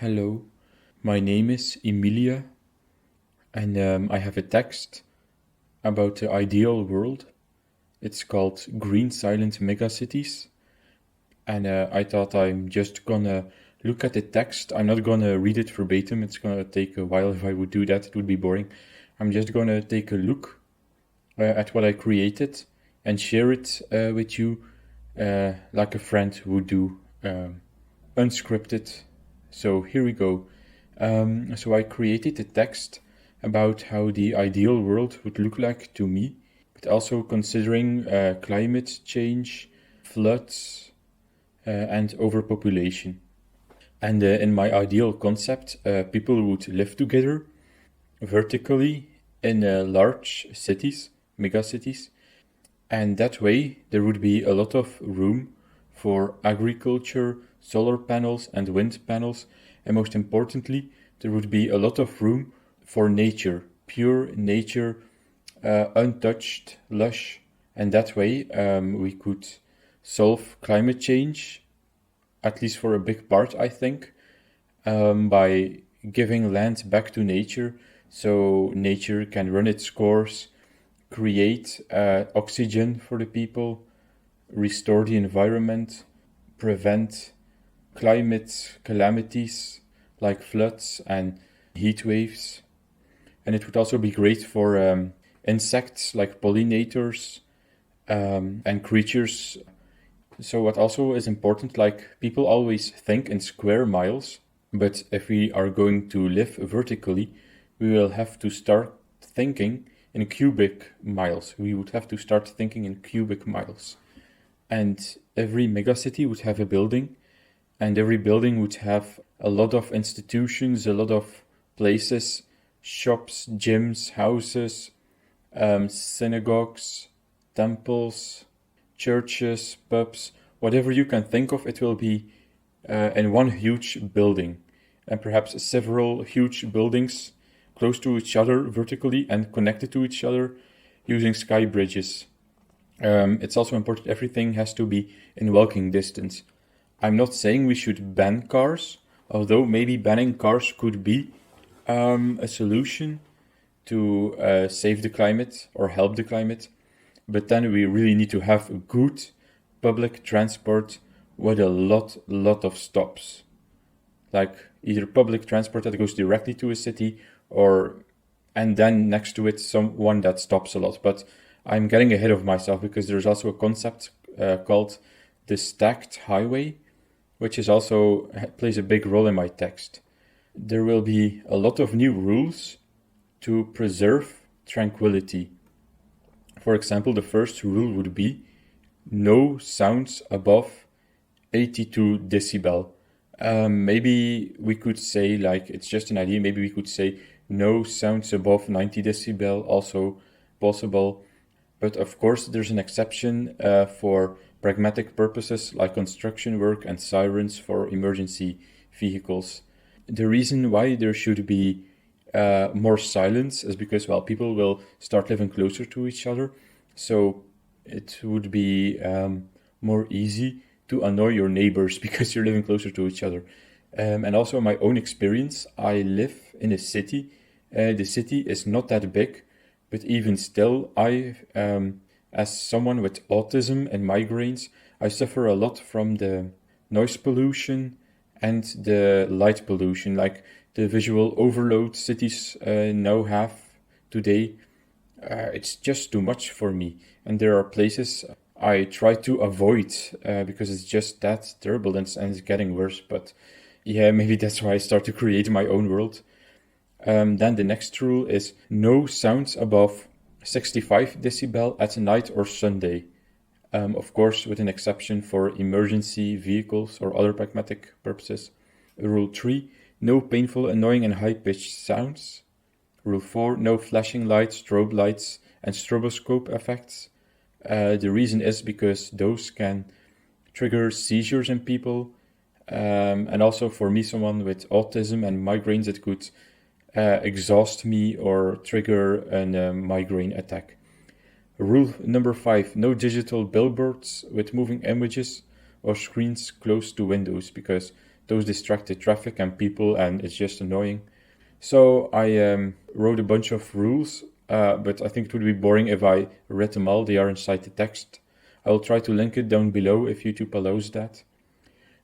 Hello, my name is Emilia, and I have a text about the ideal world. It's called Green Silent Megacities, and I thought I'm just gonna look at the text. I'm not gonna read it verbatim, it's gonna take a while. If I would do that, it would be boring. I'm just gonna take a look at what I created and share it with you like a friend would do, unscripted. So here we go. So I created a text about how the ideal world would look like to me, but also considering climate change, floods, and overpopulation. And in my ideal concept, people would live together vertically in large cities, megacities, and that way there would be a lot of room for agriculture, solar panels, and wind panels, and most importantly, there would be a lot of room for nature, pure nature, untouched, lush, and that way we could solve climate change, at least for a big part, I think, by giving land back to nature so nature can run its course, create oxygen for the people, restore the environment, prevent climate calamities like floods and heat waves. And it would also be great for insects like pollinators and creatures. So, what also is important, like people always think in square miles, but if we are going to live vertically, we will have to start thinking in cubic miles. We would have to start thinking in cubic miles. And every megacity would have a building, and every building would have a lot of institutions, a lot of places, shops, gyms, houses, synagogues, temples, churches, pubs, whatever you can think of, it will be in one huge building, and perhaps several huge buildings close to each other vertically and connected to each other using sky bridges. It's also important everything has to be in walking distance. I'm not saying we should ban cars, although maybe banning cars could be a solution to save the climate or help the climate. But then we really need to have good public transport with a lot of stops. Like either public transport that goes directly to a city or and then next to it someone that stops a lot. But I'm getting ahead of myself because there's also a concept called the stacked highway, which is also plays a big role in my text. There will be a lot of new rules to preserve tranquility. For example, the first rule would be no sounds above 82 decibel. Maybe we could say, like, it's just an idea, maybe we could say no sounds above 90 decibel, also possible. But of course, there's an exception for pragmatic purposes like construction work and sirens for emergency vehicles. The reason why there should be more silence is because, well, people will start living closer to each other. So it would be more easy to annoy your neighbors because you're living closer to each other. And also, in my own experience, I live in a city. The city is not that big, but even still, as someone with autism and migraines, I suffer a lot from the noise pollution and the light pollution, like the visual overload cities now have today. It's just too much for me. And there are places I try to avoid because it's just that terrible and it's getting worse. But yeah, maybe that's why I start to create my own world. Then the next rule is no sounds above 65 decibel at night or Sunday. Of course, with an exception for emergency vehicles or other pragmatic purposes. Rule 3, no painful, annoying, and high-pitched sounds. Rule 4, no flashing lights, strobe lights, and stroboscope effects. The reason is because those can trigger seizures in people. And also for me, someone with autism and migraines, it could exhaust me or trigger a migraine attack. Rule number 5, no digital billboards with moving images or screens close to windows, because those distracted traffic and people, and it's just annoying. So I wrote a bunch of rules, but I think it would be boring if I read them all. They are inside the text. I will try to link it down below if YouTube allows that.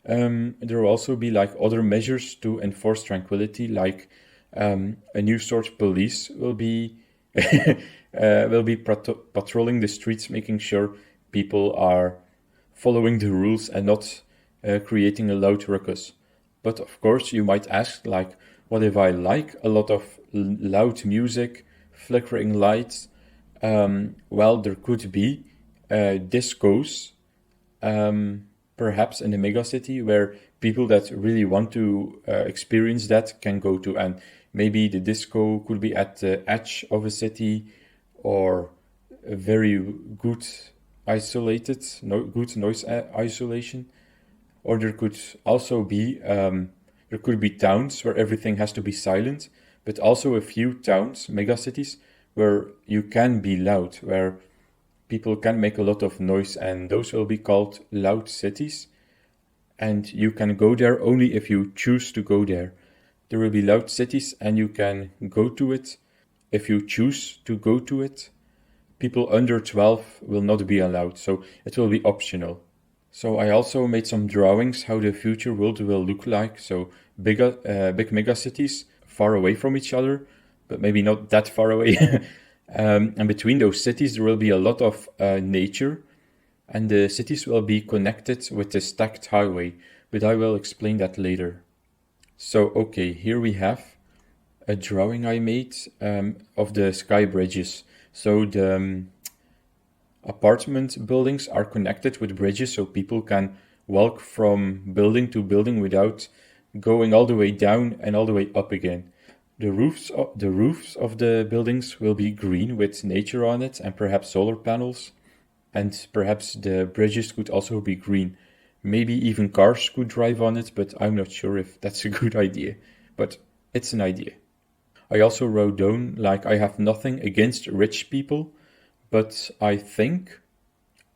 There will also be like other measures to enforce tranquility, like a new sort of police will be patrolling the streets, making sure people are following the rules and not creating a loud ruckus. But of course, you might ask, like, what if I like a lot of loud music, flickering lights? Well, there could be discos, perhaps in a megacity where people that really want to experience that can go to. And maybe the disco could be at the edge of a city or a very good isolated, good noise isolation. Or there could also be towns where everything has to be silent, but also a few towns, megacities, where you can be loud, where people can make a lot of noise, and those will be called loud cities. And you can go there only if you choose to go there. There will be loud cities, and you can go to it if you choose to go to it. People under 12 will not be allowed, so it will be optional. So I also made some drawings how the future world will look like. So big megacities far away from each other, but maybe not that far away. And between those cities, there will be a lot of nature, and the cities will be connected with a stacked highway, but I will explain that later. So, okay, here we have a drawing I made of the sky bridges. So the apartment buildings are connected with bridges, so people can walk from building to building without going all the way down and all the way up again. The roofs of the buildings will be green with nature on it and perhaps solar panels. And perhaps the bridges could also be green. Maybe even cars could drive on it, but I'm not sure if that's a good idea. But it's an idea. I also wrote down, like, I have nothing against rich people, but I think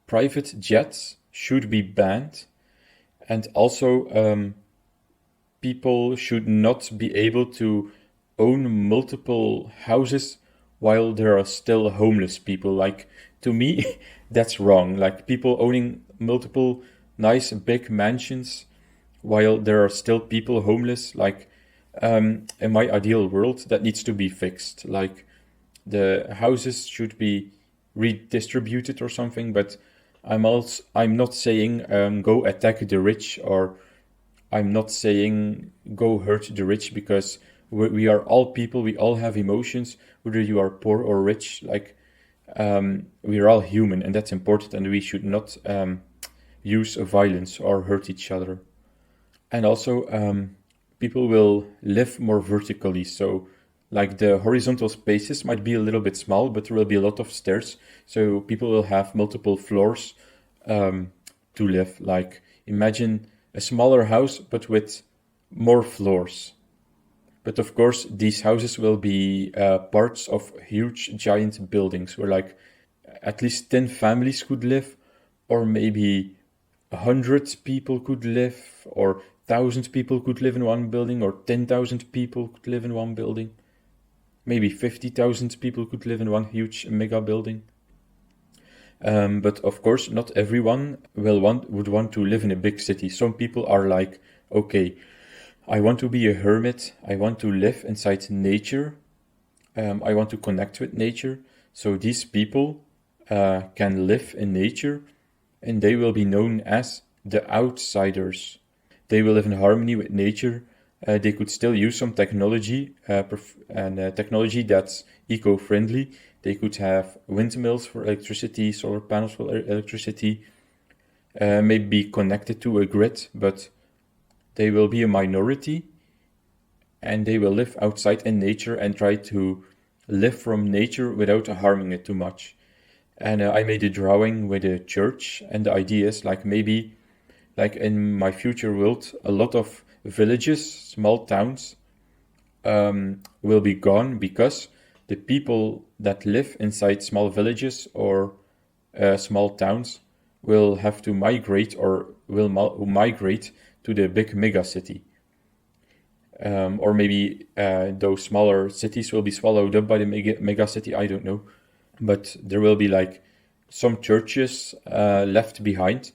private jets should be banned. And also, people should not be able to own multiple houses while there are still homeless people. Like, to me, that's wrong. Like, people owning multiple nice big mansions while there are still people homeless. Like, in my ideal world, that needs to be fixed. Like, the houses should be redistributed or something. But I'm not saying go attack the rich, or I'm not saying go hurt the rich, because we are all people. We all have emotions, whether you are poor or rich. Like, we are all human, and that's important, and we should not use violence or hurt each other. And also, people will live more vertically. So, like, the horizontal spaces might be a little bit small, but there will be a lot of stairs. So people will have multiple floors to live. Like, imagine a smaller house, but with more floors. But of course, these houses will be parts of huge, giant buildings where, like, at least 10 families could live, or maybe 100 people could live, or 1,000 people could live in one building, or 10,000 people could live in one building. Maybe 50,000 people could live in one huge mega building. But of course, not everyone would want to live in a big city. Some people are like, okay, I want to be a hermit. I want to live inside nature. I want to connect with nature. So these people can live in nature, and they will be known as the outsiders. They will live in harmony with nature. They could still use some technology, technology that's eco-friendly. They could have windmills for electricity, solar panels for electricity, maybe connected to a grid, but they will be a minority, and they will live outside in nature and try to live from nature without harming it too much. And I made a drawing with a church, and the idea is, like, maybe, like, in my future world, a lot of villages, small towns, will be gone, because the people that live inside small villages or small towns will have to migrate, or will migrate to the big megacity. Or maybe those smaller cities will be swallowed up by the megacity, I don't know. But there will be like some churches left behind,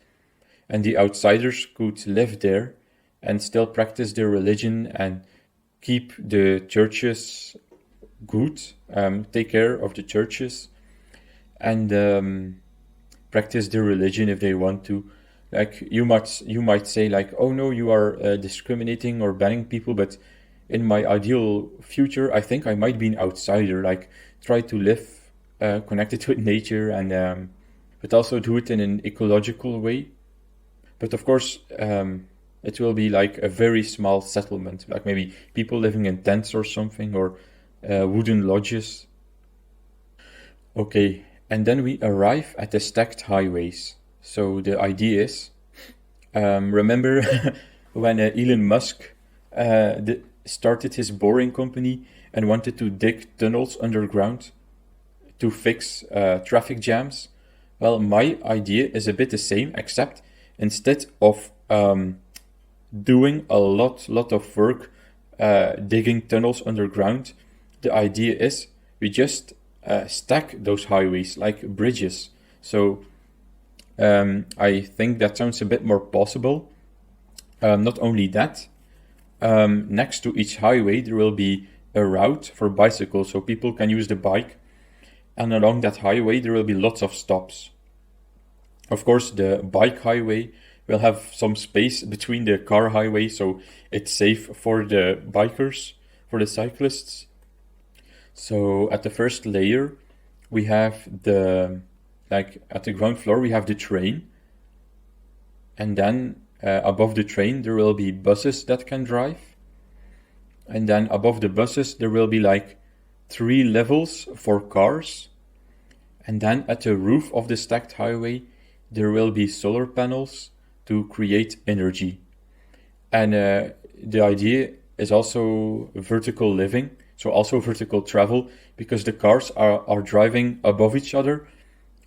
and the outsiders could live there and still practice their religion and keep the churches good, take care of the churches, and practice their religion if they want to. Like you might say like, oh no, you are discriminating or banning people, but in my ideal future, I think I might be an outsider. Like try to live connected with nature and but also do it in an ecological way. But of course, it will be like a very small settlement, like maybe people living in tents or something, or wooden lodges. Okay, and then we arrive at the stacked highways. So the idea is, remember when Elon Musk started his boring company and wanted to dig tunnels underground to fix traffic jams? Well, my idea is a bit the same, except instead of doing a lot of work digging tunnels underground, the idea is we just stack those highways like bridges. So I think that sounds a bit more possible. Not only that, next to each highway there will be a route for bicycles, so people can use the bike. And along that highway there will be lots of stops. Of course, the bike highway will have some space between the car highway, so it's safe for the bikers, for the cyclists. So at the first layer, we have like at the ground floor, we have the train. And then above the train, there will be buses that can drive. And then above the buses, there will be like 3 levels for cars. And then at the roof of the stacked highway, there will be solar panels to create energy. And the idea is also vertical living, so also vertical travel, because the cars are driving above each other.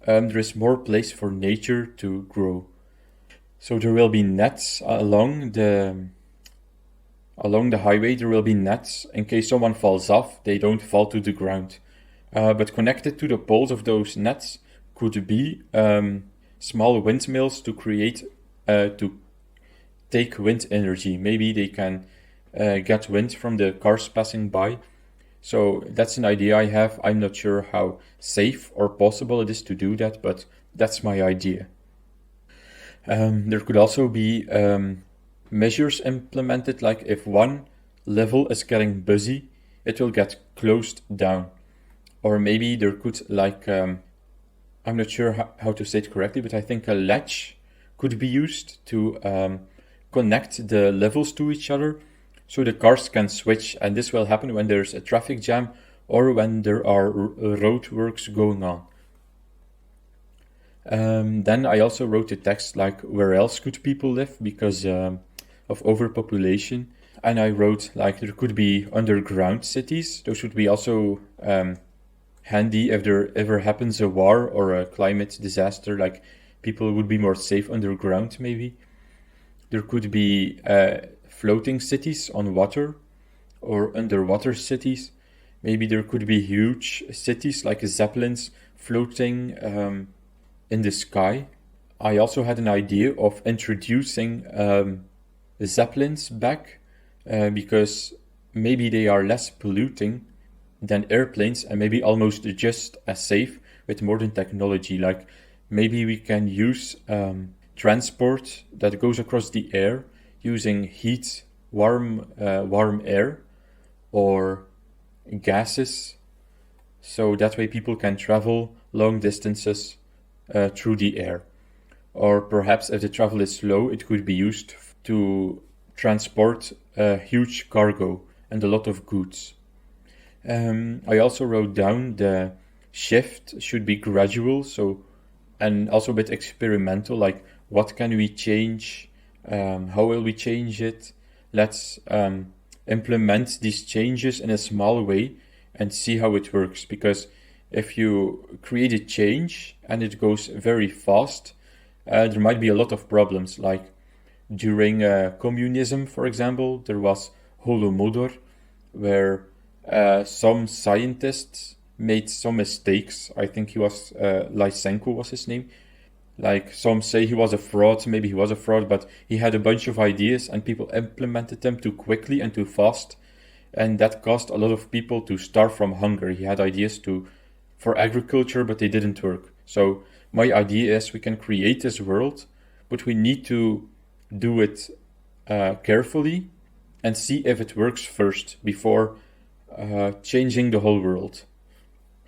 There is more place for nature to grow. So there will be nets along the highway. There will be nets in case someone falls off, they don't fall to the ground. But connected to the poles of those nets could be small windmills to create to take wind energy. Maybe they can get wind from the cars passing by. So that's an idea I have. I'm not sure how safe or possible it is to do that, but that's my idea. There could also be measures implemented, like if one level is getting busy, it will get closed down. Or maybe there could, like, I'm not sure how to say it correctly, but I think a latch could be used to connect the levels to each other so the cars can switch. And this will happen when there's a traffic jam or when there are road works going on. Then I also wrote a text like, where else could people live because of overpopulation? And I wrote like there could be underground cities. Those would be also handy if there ever happens a war or a climate disaster, like people would be more safe underground maybe. There could be floating cities on water or underwater cities. Maybe there could be huge cities like zeppelins floating in the sky. I also had an idea of introducing zeppelins back because maybe they are less polluting than airplanes and maybe almost just as safe with modern technology. Like maybe we can use transport that goes across the air using heat, warm air or gases, so that way people can travel long distances through the air. Or perhaps if the travel is slow, it could be used to transport huge cargo and a lot of goods. I also wrote down the shift should be gradual, so and also a bit experimental, like what can we change, how will we change it? Let's implement these changes in a small way and see how it works, because if you create a change and it goes very fast, there might be a lot of problems, like During communism, for example, there was Holodomor, where some scientists made some mistakes. I think he was Lysenko was his name. Like some say he was a fraud, maybe he was a fraud, but he had a bunch of ideas and people implemented them too quickly and too fast, and that caused a lot of people to starve from hunger. He had ideas to for agriculture, but they didn't work. So my idea is we can create this world, but we need to do it carefully and see if it works first before changing the whole world.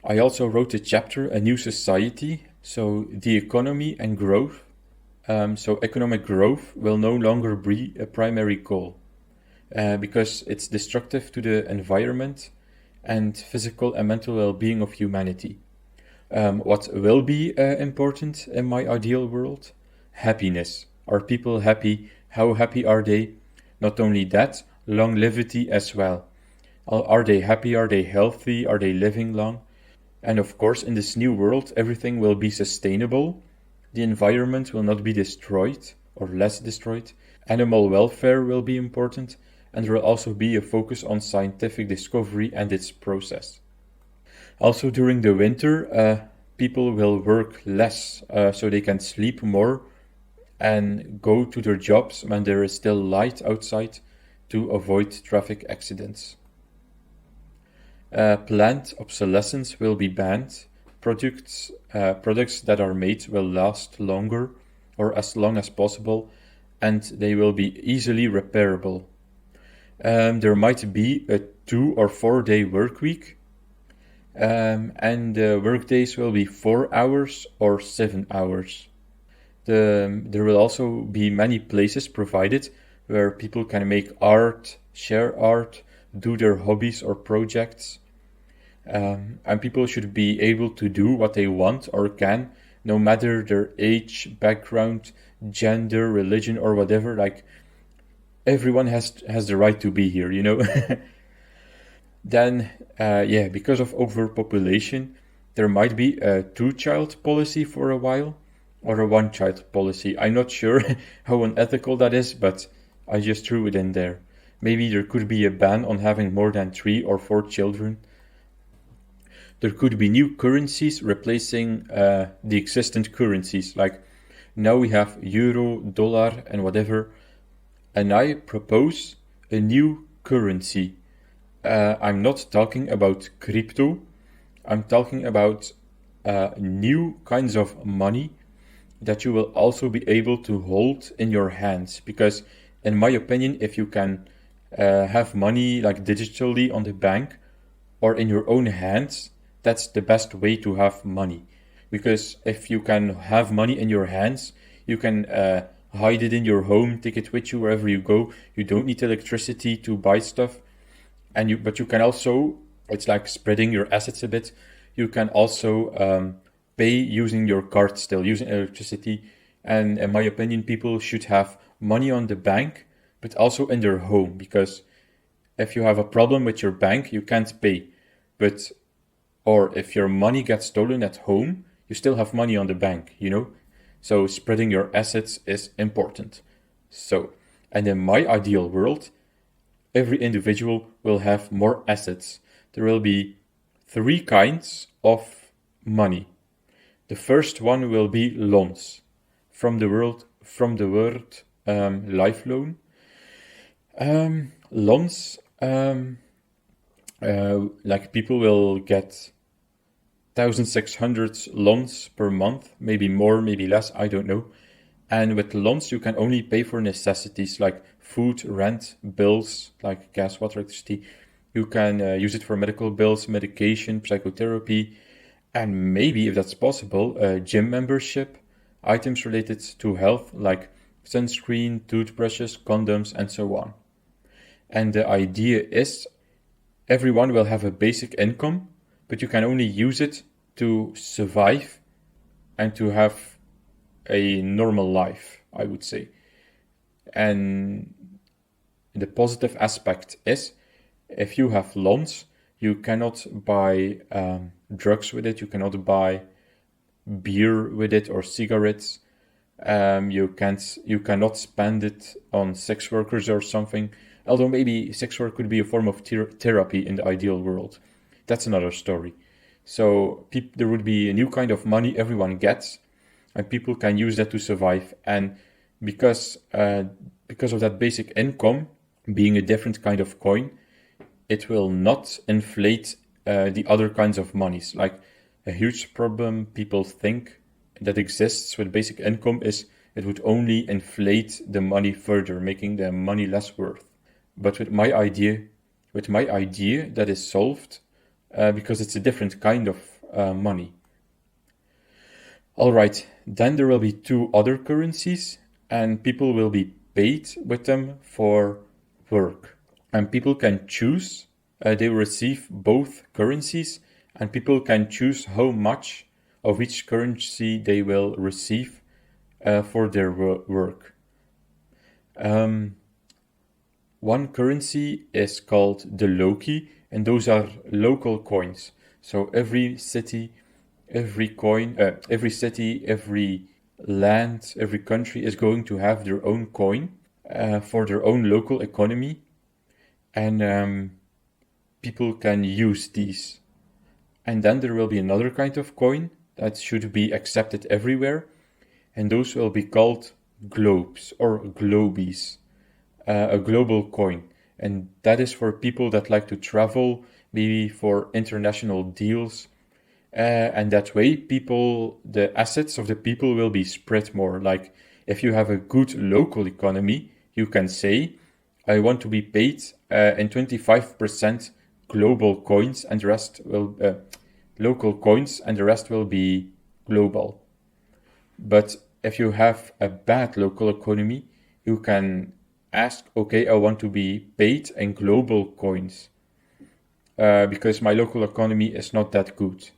I also wrote a chapter, A New Society, so the economy and growth. So economic growth will no longer be a primary goal because it's destructive to the environment and physical and mental well-being of humanity. What will be important in my ideal world? Happiness. Are people happy? How happy are they? Not only that, longevity as well. Are they happy? Are they healthy? Are they living long? And of course, in this new world, everything will be sustainable. The environment will not be destroyed or less destroyed. Animal welfare will be important, and there will also be a focus on scientific discovery and its process. Also, during the winter, people will work less, so they can sleep more and go to their jobs when there is still light outside to avoid traffic accidents. Planned obsolescence will be banned. Products that are made will last longer or as long as possible, and they will be easily repairable. There might be a 2 or 4 day work week, and the work days will be 4 hours or 7 hours. There will also be many places provided where people can make art, share art, do their hobbies or projects. And people should be able to do what they want or can, no matter their age, background, gender, religion, or whatever. Like everyone has the right to be here, you know. Then, yeah, because of overpopulation, there might be a two-child policy for a while, or a one-child policy. I'm not sure how unethical that is, but I just threw it in there. Maybe there could be a ban on having more than 3 or 4 children. There could be new currencies replacing the existent currencies. Like now we have euro, dollar, and whatever. And I propose a new currency. I'm not talking about crypto. I'm talking about new kinds of money that you will also be able to hold in your hands. Because, in my opinion, if you can have money like digitally on the bank or in your own hands, that's the best way to have money. Because if you can have money in your hands, you can hide it in your home, take it with you wherever you go. You don't need electricity to buy stuff. But you can also, it's like spreading your assets a bit. You can also pay using your card still, using electricity. And in my opinion, people should have money on the bank, but also in their home. Because if you have a problem with your bank, you can't pay. Or if your money gets stolen at home, you still have money on the bank, you know? So spreading your assets is important. So, and in my ideal world, every individual will have more assets. There will be 3 kinds of money. The first one will be loans, from the word life loan. Loans, like people will get 1,600 loans per month, maybe more, maybe less, I don't know. And with loans, you can only pay for necessities like food, rent, bills, like gas, water, electricity. You can use it for medical bills, medication, psychotherapy, and maybe, if that's possible, a gym membership, items related to health like sunscreen, toothbrushes, condoms, and so on. And the idea is everyone will have a basic income, but you can only use it to survive and to have a normal life, I would say. And the positive aspect is if you have loans, you cannot buy drugs with it, you cannot buy beer with it or cigarettes. You cannot spend it on sex workers or something. Although maybe sex work could be a form of therapy in the ideal world. That's another story. So there would be a new kind of money everyone gets, and people can use that to survive. And because because of that basic income being a different kind of coin, it will not inflate the other kinds of monies. Like a huge problem people think that exists with basic income is it would only inflate the money further, making the money less worth. But with my idea, that is solved because it's a different kind of money. All right, then there will be two other currencies, and people will be paid with them for work. And people can choose, they will receive both currencies, and people can choose how much of each currency they will receive for their work. One currency is called the Loki, and those are local coins. So every city, every city, every land, every country is going to have their own coin for their own local economy, and people can use these. And then there will be another kind of coin that should be accepted everywhere, and those will be called globes or globies, a global coin. And that is for people that like to travel, maybe for international deals. And that way, the assets of the people will be spread more. Like if you have a good local economy, you can say, I want to be paid in 25% global coins, and the rest will local coins, and the rest will be global. But if you have a bad local economy, you can ask, okay, I want to be paid in global coins because my local economy is not that good.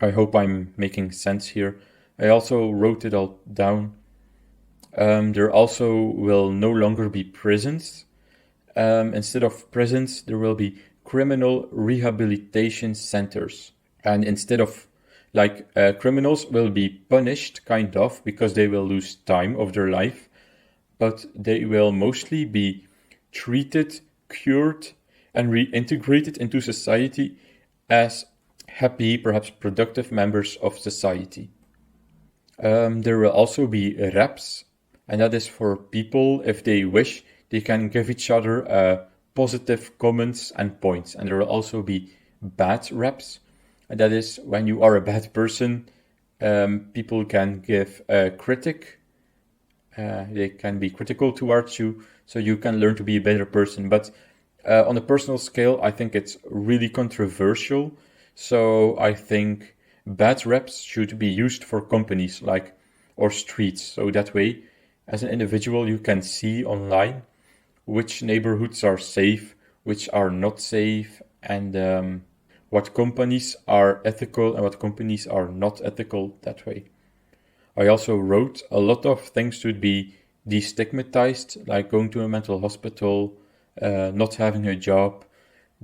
I hope I'm making sense here. I also wrote it all down. There also will no longer be prisons. Instead of prisons, there will be criminal rehabilitation centers. And instead of criminals will be punished, kind of, because they will lose time of their life, but they will mostly be treated, cured, and reintegrated into society as happy, perhaps productive members of society. There will also be reps, and that is for people, if they wish, they can give each other positive comments and points. And there will also be bad reps, and that is when you are a bad person, people can give a critic. They can be critical towards you, so you can learn to be a better person. But on a personal scale, I think it's really controversial. So I think bad reps should be used for companies or streets. So that way, as an individual, you can see online which neighborhoods are safe, which are not safe, and what companies are ethical and what companies are not ethical that way. I also wrote a lot of things should be destigmatized, like going to a mental hospital, not having a job,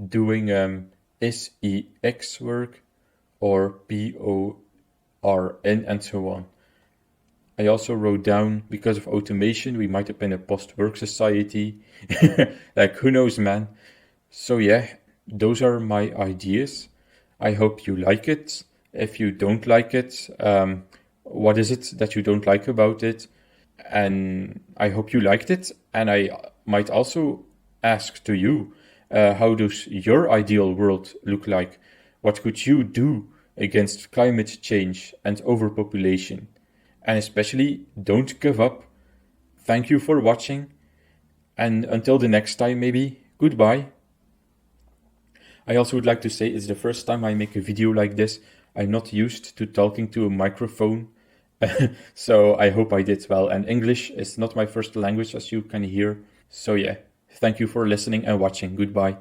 doing SEX work or PORN, and so on. I also wrote down, because of automation, we might have been a post-work society. Who knows, man? So yeah, those are my ideas. I hope you like it. If you don't like it, what is it that you don't like about it? And I hope you liked it. And I might also ask to you, how does your ideal world look like? What could you do against climate change and overpopulation? And especially, don't give up. Thank you for watching. And until the next time, maybe, goodbye. I also would like to say it's the first time I make a video like this. I'm not used to talking to a microphone. So I hope I did well. And English is not my first language, as you can hear. So yeah, thank you for listening and watching. Goodbye.